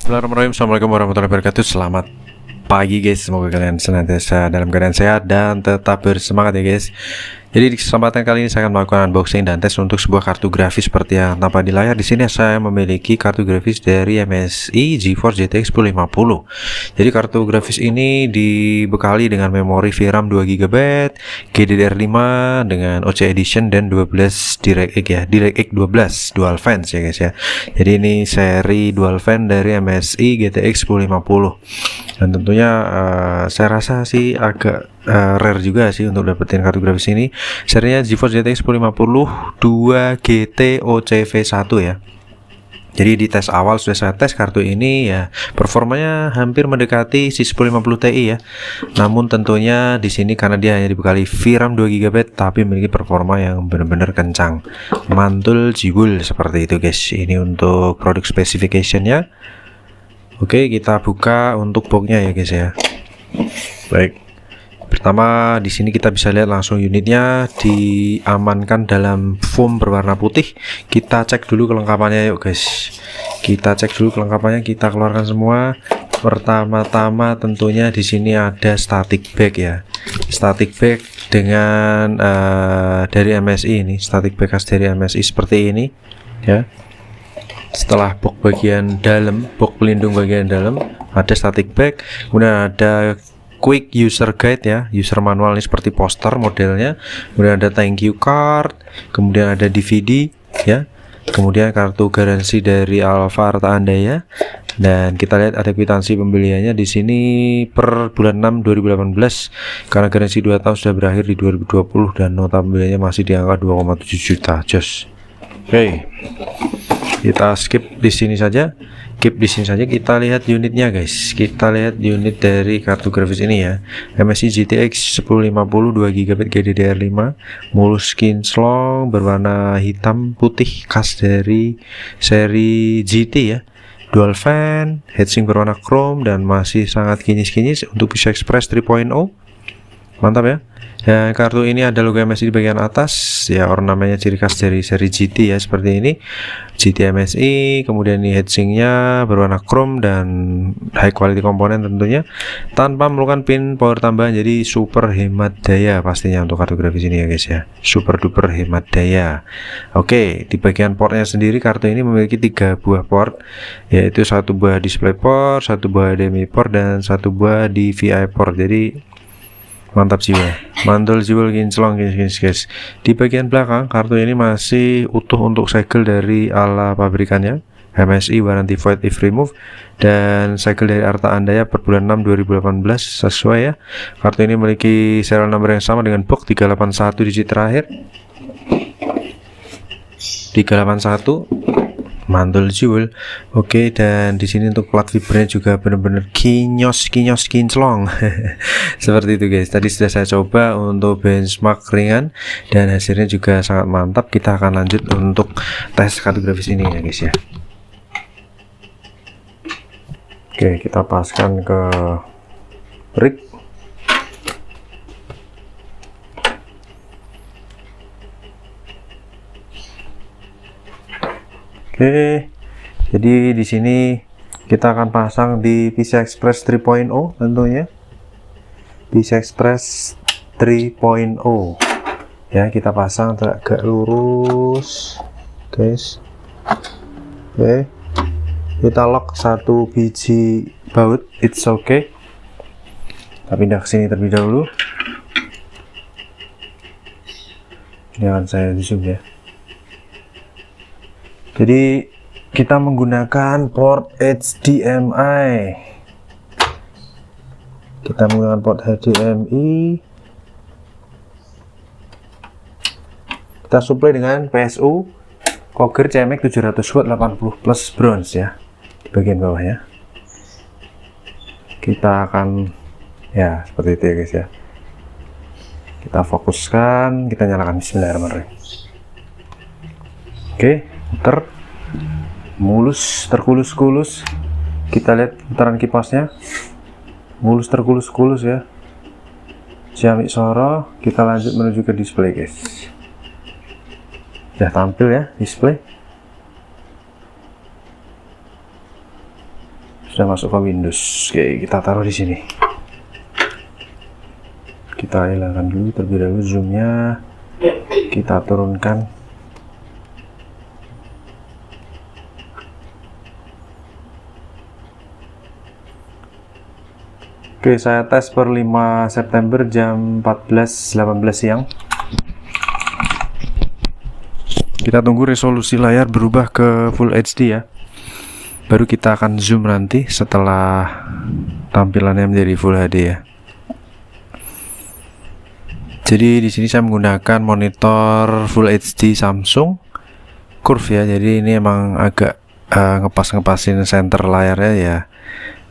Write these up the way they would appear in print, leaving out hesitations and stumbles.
Bismillahirrahmanirrahim. Assalamualaikum warahmatullahi wabarakatuh. Selamat pagi guys, semoga kalian senantiasa dalam keadaan sehat dan tetap bersemangat ya guys. Jadi di kesempatan kali ini saya akan melakukan unboxing dan tes untuk sebuah kartu grafis seperti yang tampak di layar. Di sini saya memiliki kartu grafis dari MSI GeForce GTX 1050. Jadi kartu grafis ini dibekali dengan memori VRAM 2GB, GDDR5 dengan OC Edition dan 12 DirectX ya, DirectX 12 dual fans ya guys ya. Jadi ini seri dual fan dari MSI GTX 1050. Dan tentunya saya rasa sih agak rare juga sih untuk dapetin kartu grafis ini. Serinya GeForce GTX 1050 2GT OCV1 ya. Jadi di tes awal sudah saya tes kartu ini ya, performanya hampir mendekati si 1050 Ti ya. Namun tentunya di sini karena dia hanya dibekali VRAM 2GB tapi memiliki performa yang benar-benar kencang. Mantul jibul seperti itu guys. Ini untuk produk specification-nya. Oke, kita buka untuk boxnya ya guys ya. Baik. Pertama di sini kita bisa lihat langsung unitnya diamankan dalam foam berwarna putih. Kita cek dulu kelengkapannya yuk guys. Kita cek dulu kelengkapannya, kita keluarkan semua. Pertama-tama tentunya di sini ada static bag ya. Static bag dengan dari MSI ini, static bag khas dari MSI seperti ini ya. Setelah box bagian dalam, box pelindung bagian dalam ada static bag, kemudian ada quick user guide ya, user manual ini seperti poster modelnya, kemudian ada thank you card, kemudian ada DVD ya, kemudian kartu garansi dari Alfa Arta Andaya, dan kita lihat ada kwitansi pembeliannya di sini per bulan 6 2018 karena garansi 2 tahun sudah berakhir di 2020 dan nota pembeliannya masih di angka 2,7 juta jos. Oke. Kita skip di sini saja, kita lihat unitnya guys. Kita lihat unit dari kartu grafis ini ya, MSI GTX 1050 2GB GDDR5 mulus skin slong berwarna hitam putih khas dari seri GT ya, dual fan, heatsink berwarna chrome dan masih sangat kinyis-kinyis untuk PCI Express 3.0. mantap ya. Dan kartu ini ada logo MSI di bagian atas ya, ornamennya ciri khas dari seri GT ya, seperti ini GT MSI. Kemudian ini heatsinknya berwarna chrome dan high quality komponen tentunya, tanpa memerlukan pin power tambahan, jadi super hemat daya pastinya untuk kartu grafis ini ya guys ya, super duper hemat daya. Oke, di bagian portnya sendiri kartu ini memiliki 3 buah port, yaitu 1 buah display port, 1 buah HDMI port dan 1 buah DVI port. Jadi mantap jiwa, mantul jiwa kinclong guys. Di bagian belakang kartu ini masih utuh untuk segel dari ala pabrikannya, MSI warranty void if remove, dan segel dari Arta Andaya per bulan 6 2018 sesuai ya. Kartu ini memiliki serial number yang sama dengan box 381 digit terakhir 381, mantul jewel. Oke, dan di sini untuk plat fibernya juga benar-benar kinyos kinclong seperti itu guys. Tadi sudah saya coba untuk benchmark ringan dan hasilnya juga sangat mantap. Kita akan lanjut untuk tes kartu grafis ini ya guys ya. Oke, kita paskan ke rig. Oke, jadi di sini kita akan pasang di PCI Express 3.0 tentunya, PCI Express 3.0 ya. Kita pasang agak lurus guys. Oke, kita lock 1 biji baut, it's okay. Kita pindah ke sini terlebih dahulu. Ini akan saya zoom ya. Jadi kita menggunakan port HDMI. Kita menggunakan port HDMI. Kita supply dengan PSU Coger CMX 700 watt 80 plus bronze ya, di bagian bawah ya. Kita akan ya seperti itu ya guys ya. Kita fokuskan, kita nyalakan, bismillahirrahmanirrahim. Oke, muter mulus terkulus-kulus. Kita lihat putaran kipasnya mulus terkulus-kulus ya, ciamik soro. Kita lanjut menuju ke display guys. Sudah tampil ya display. sudah masuk ke Windows. Oke, kita taruh di sini. Kita hilangkan dulu terlebih dahulu zoomnya, kita turunkan. Oke, saya tes per 5 September jam 14.18 siang. Kita tunggu resolusi layar berubah ke Full HD ya. Baru kita akan zoom nanti setelah tampilannya menjadi Full HD ya. Jadi di sini saya menggunakan monitor Full HD Samsung Curve ya. Jadi ini emang agak ngepasin center layarnya ya,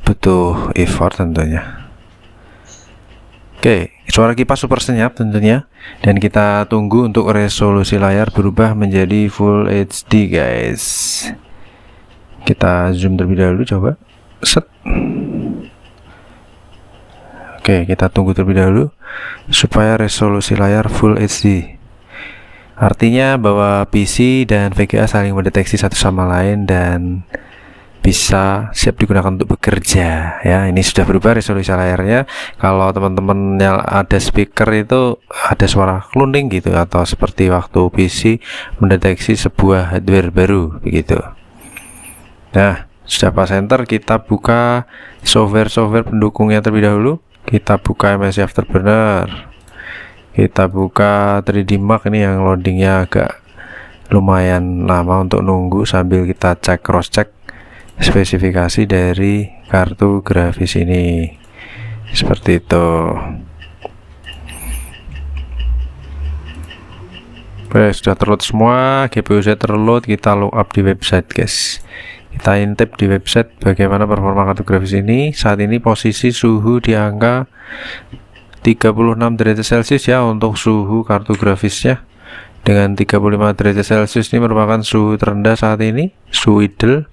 butuh effort tentunya. Oke, suara kipas super senyap tentunya, dan kita tunggu untuk resolusi layar berubah menjadi Full HD guys. Kita zoom terlebih dahulu, coba set. Oke, kita tunggu terlebih dahulu supaya resolusi layar Full HD. Artinya bahwa PC dan VGA saling mendeteksi satu sama lain dan bisa siap digunakan untuk bekerja ya. Ini sudah berubah resolusi layarnya. Kalau teman-teman yang ada speaker itu ada suara kelunding gitu, atau seperti waktu PC mendeteksi sebuah hardware baru begitu. Nah, sudah pas enter, kita buka software pendukungnya terlebih dahulu. Kita buka MSI Afterburner, kita buka 3D Mark. Ini yang loadingnya agak lumayan lama untuk nunggu sambil kita cek, cross check spesifikasi dari kartu grafis ini seperti itu. Oke, sudah terload semua, GPU saya terload. Kita load up di website guys. Kita intip di website bagaimana performa kartu grafis ini. Saat ini posisi suhu di angka 36 derajat Celcius ya untuk suhu kartu grafisnya. Dengan 35 derajat Celcius ini merupakan suhu terendah saat ini, suhu idle.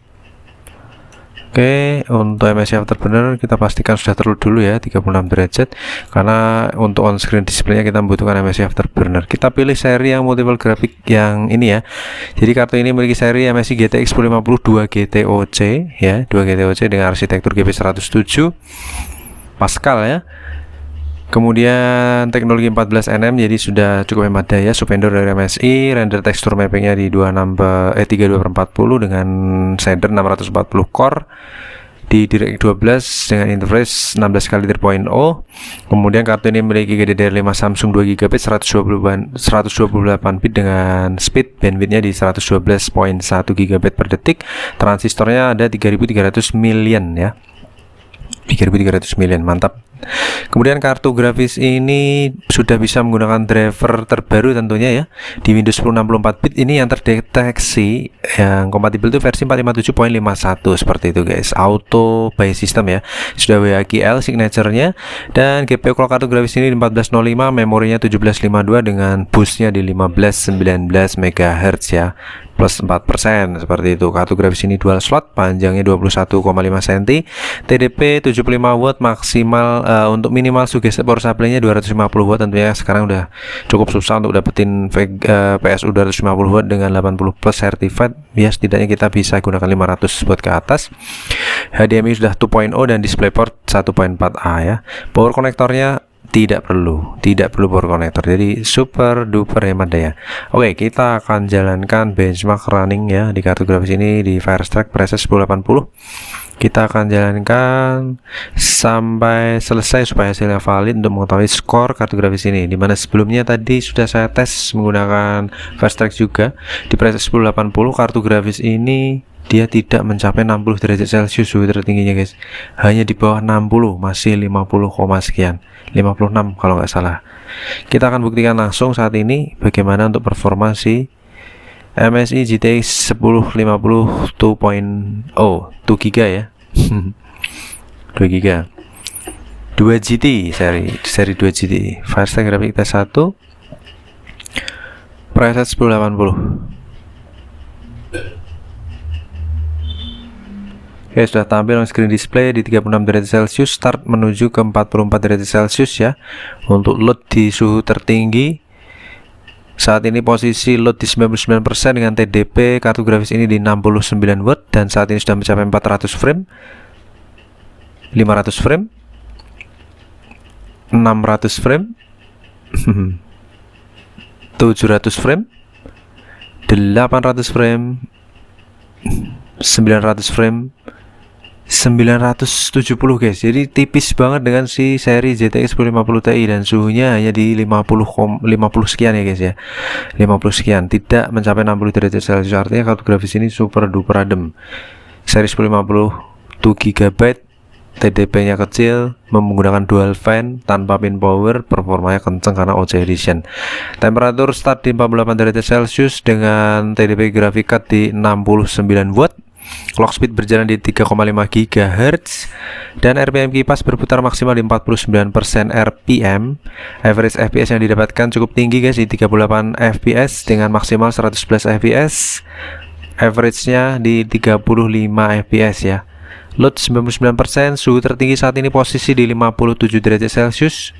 Oke, untuk MSI Afterburner kita pastikan sudah terload dulu ya 36 derajat, karena untuk on screen display-nya kita membutuhkan MSI Afterburner. Kita pilih seri yang multiple grafik yang ini ya. Jadi kartu ini memiliki seri MSI GTX 1050 2 GTOC ya, 2 GTOC dengan arsitektur GP107 Pascal ya. Kemudian teknologi 14nm, jadi sudah cukup hemat daya, subvendor dari MSI. Render tekstur mappingnya di 32/40 dengan shader 640 core di DirectX 12 dengan interface 16 kali 3.0. Kemudian kartu ini memiliki GDDR5 Samsung 2GB 128 bit dengan speed bandwidthnya di 112.1 GB per detik. Transistornya ada 3300 million ya, 3300 million, mantap. Kemudian kartu grafis ini sudah bisa menggunakan driver terbaru tentunya ya, di Windows 10 64 bit. Ini yang terdeteksi yang kompatibel itu versi 457.51 seperti itu guys, auto by system ya, sudah WHQL signature-nya. Dan GPU clock kartu grafis ini 1405, memorinya 1752 dengan boostnya di 1519 MHz ya, plus 4% seperti itu. Kartu grafis ini dual slot, panjangnya 21,5 cm, TDP 75 watt maksimal. Untuk minimal suggested power supply-nya 250 watt tentunya. Sekarang udah cukup susah untuk dapetin PSU 250 watt dengan 80 plus certified ya, setidaknya kita bisa gunakan 500 watt ke atas. HDMI sudah 2.0 dan DisplayPort 1.4A ya. Power konektornya tidak perlu power konektor, jadi super duper hemat daya. Oke, kita akan jalankan benchmark running ya di kartu grafis ini di Firestrike Preset 1080. Kita akan jalankan sampai selesai supaya hasilnya valid untuk mengetahui skor kartu grafis ini, dimana sebelumnya tadi sudah saya tes menggunakan Firestrike juga di Preset 1080. Kartu grafis ini dia tidak mencapai 60 derajat Celcius suhu tertingginya guys, hanya di bawah 60, masih 50, sekian, 56 kalau nggak salah. Kita akan buktikan langsung saat ini bagaimana untuk performa si MSI GTX 1050 2.0 2 GB ya. 2 GB 2 GT seri 2 GT Firestrike grafik tes 1 preset 1080. Oke, sudah tampil on screen display di 36 derajat Celcius, start menuju ke 44 derajat Celcius ya untuk load di suhu tertinggi. Saat ini posisi load di 99% dengan TDP kartu grafis ini di 69 watt, dan saat ini sudah mencapai 400 frame. 500 frame, 600 frame, 700 frame, 800 frame, 900 frame, 970 guys. Jadi tipis banget dengan si seri GTX 1050 Ti dan suhunya hanya di 50 sekian ya guys ya. 50 sekian, tidak mencapai 60 derajat Celcius. Artinya kartu grafis ini super duper adem. Seri 1050 2GB, TDP nya kecil, menggunakan dual fan tanpa pin power, performanya kenceng karena OC edition. Temperatur start di 48 derajat Celcius dengan TDP graphic card di 69 watt. Clock speed berjalan di 3,5 GHz dan RPM kipas berputar maksimal di 49% RPM. Average FPS yang didapatkan cukup tinggi guys, di 38 FPS dengan maksimal 111 FPS. Average-nya di 35 FPS ya. Load 99%, suhu tertinggi saat ini posisi di 57 derajat Celcius.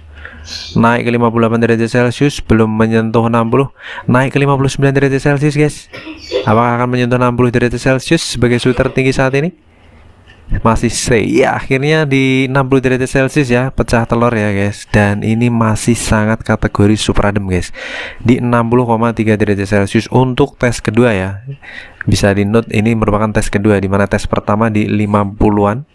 Naik ke 58 derajat Celcius, belum menyentuh 60. Naik ke 59 derajat Celcius guys. Apakah akan menyentuh 60 derajat Celcius sebagai suhu tertinggi saat ini? Masih stay ya, akhirnya di 60 derajat Celcius ya, pecah telur ya guys. Dan ini masih sangat kategori super adem guys, di 60,3 derajat Celcius untuk tes kedua ya. Bisa di note ini merupakan tes kedua, dimana tes pertama di 50-an,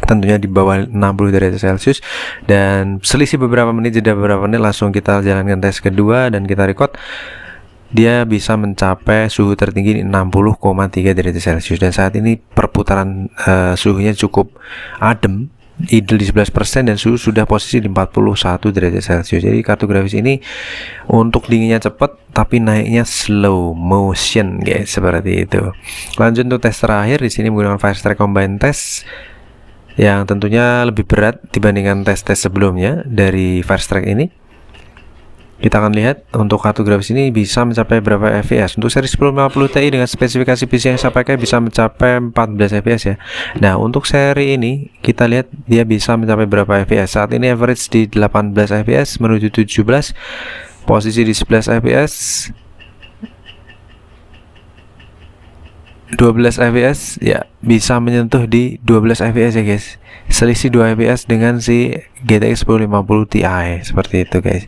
tentunya di bawah 60 derajat Celcius, dan selisih beberapa menit, jeda beberapa menit, langsung kita jalankan tes kedua dan kita record. Dia bisa mencapai suhu tertinggi di 60,3 derajat Celcius, dan saat ini perputaran suhunya cukup adem, idle di 11%, dan suhu sudah posisi di 41 derajat Celcius. Jadi kartu grafis ini untuk dinginnya cepat tapi naiknya slow motion guys, seperti itu. Lanjut untuk tes terakhir, di sini menggunakan Firestrike Combine Test yang tentunya lebih berat dibandingkan tes-tes sebelumnya dari Firestrike ini. Kita akan lihat untuk kartu grafis ini bisa mencapai berapa FPS. Untuk seri 1050 Ti dengan spesifikasi PC yang saya pakai bisa mencapai 14 FPS ya. Nah, untuk seri ini kita lihat dia bisa mencapai berapa FPS. Saat ini average di 18 FPS menuju 17, posisi di 11 FPS, 12 fps ya, bisa menyentuh di 12 fps ya guys, selisih 2 fps dengan si GTX 1050 Ti seperti itu guys.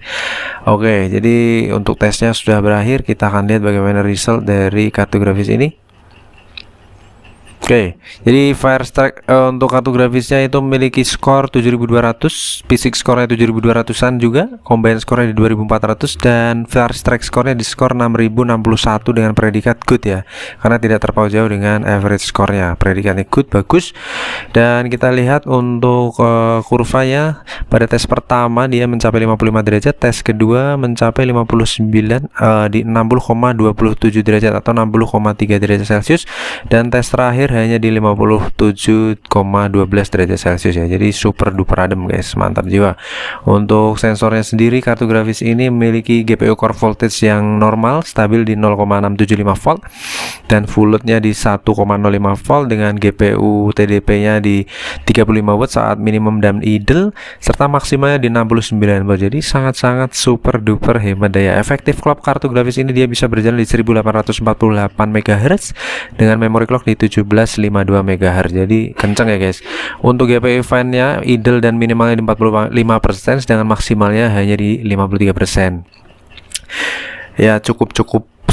Oke, jadi untuk tesnya sudah berakhir, kita akan lihat bagaimana result dari kartu grafis ini. Oke, jadi Firestrike untuk kartu grafisnya itu memiliki skor 7200, Physics skornya 7200-an juga, Combine skornya di 2400, dan Firestrike skornya di skor 6061 dengan predikat good ya, karena tidak terpaut jauh dengan average skornya. Predikatnya good, bagus. Dan kita lihat untuk kurvanya, pada tes pertama dia mencapai 55 derajat, tes kedua mencapai 59 di 60,27 derajat atau 60,3 derajat Celcius, dan tes terakhir hanya di 57,12 derajat Celcius ya. Jadi super duper adem guys, mantap jiwa. Untuk sensornya sendiri, kartu grafis ini memiliki GPU core voltage yang normal stabil di 0,675 volt dan full loadnya di 1,05 volt dengan GPU TDP nya di 35 watt saat minimum dan idle, serta maksimalnya di 69 watt. Jadi sangat-sangat super duper hemat daya. Efektif clock kartu grafis ini dia bisa berjalan di 1848 MHz dengan memory clock di 1752 MHz. Jadi kenceng ya guys. Untuk GPU fan nya idle dan minimalnya di 45%, sedangkan maksimalnya hanya di 53%. Ya, cukup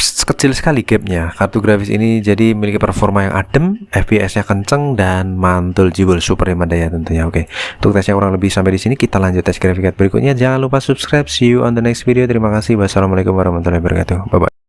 kecil sekali gapnya. Kartu grafis ini jadi memiliki performa yang adem, FPS nya kenceng, dan mantul jebol, super hemat daya tentunya. Oke, untuk tesnya kurang lebih sampai di sini. Kita lanjut tes grafik berikutnya. Jangan lupa subscribe. See you on the next video. Terima kasih. Wassalamualaikum warahmatullahi wabarakatuh. Bye bye.